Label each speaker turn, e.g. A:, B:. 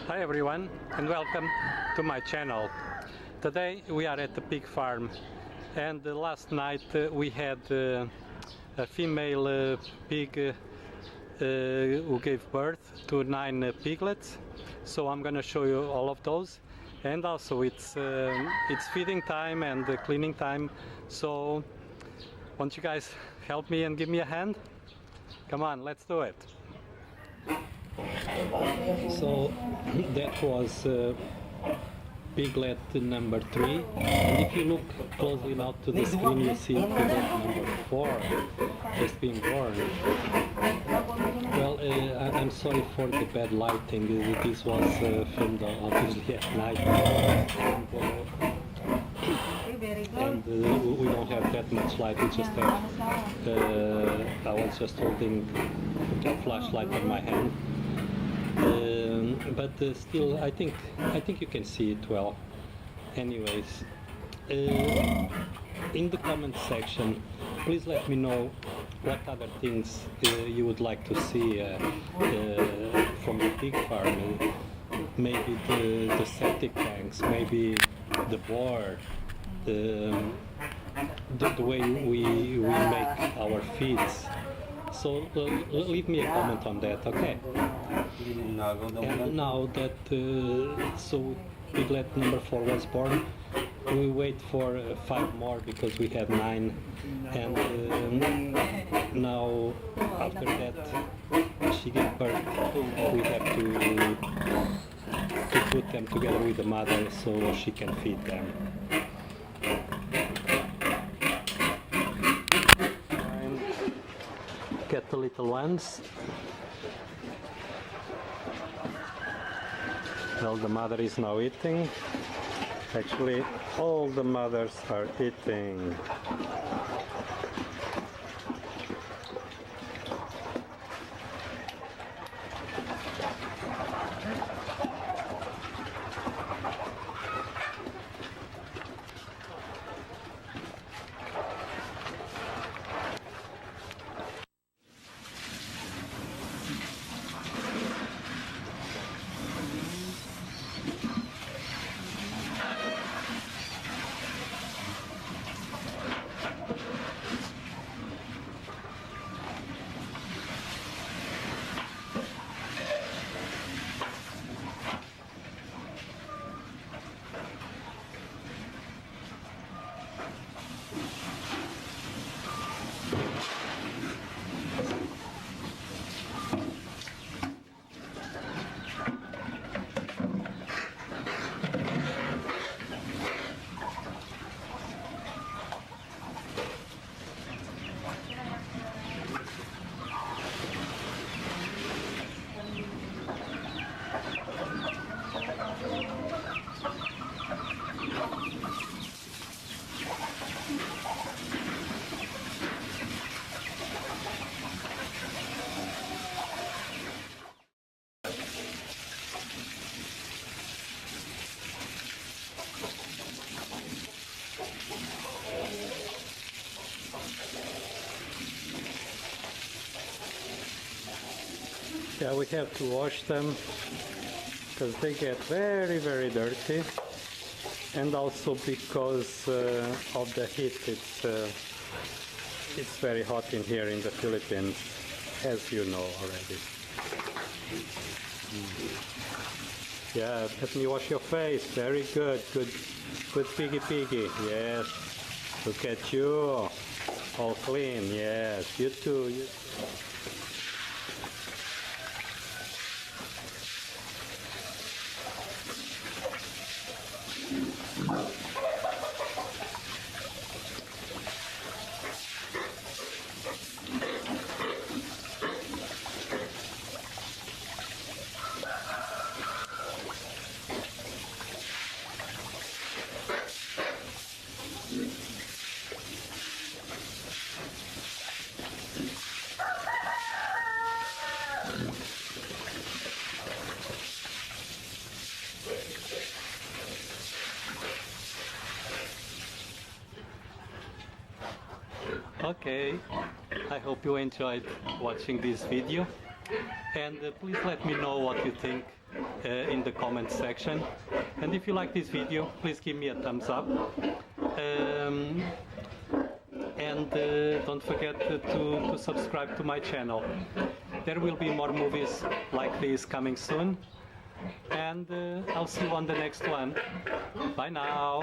A: Hi everyone and welcome to my channel. Today we are at the pig farm and last night we had a female pig who gave birth to 9 piglets. So I'm gonna show you all of those, and also it's feeding time and cleaning time. So won't you guys help me and give me a hand? Come on, let's do it. So that was piglet number 3, and if you look closely now to the screen, you see piglet number 4 has been born. Well, I'm sorry for the bad lighting. This was filmed obviously at night, and we don't have that much light. We just have I was just holding a flashlight in my hand. But still, I think you can see it well. Anyways, in the comment section, please let me know what other things you would like to see from the pig farm. Maybe the septic tanks, maybe the board, the way we make our feeds. So leave me a comment on that, okay? And now that so piglet number 4 was born, we wait for 5 more because we have 9, and now after that she gave birth, we have to put them together with the mother so she can feed them. And get the little ones. Well, the mother is now eating. Actually, all the mothers are eating. Yeah, we have to wash them because they get very, very dirty, and also because of the heat. It's very hot in here in the Philippines, as you know already. Yeah, let me wash your face. Very good, good piggy. Yes, look at you, all clean. Yes, you too. Okay, I hope you enjoyed watching this video, and please let me know what you think in the comment section. And if you like this video, please give me a thumbs up. And don't forget to subscribe to my channel. There will be more movies like this coming soon. And I'll see you on the next one. Bye now.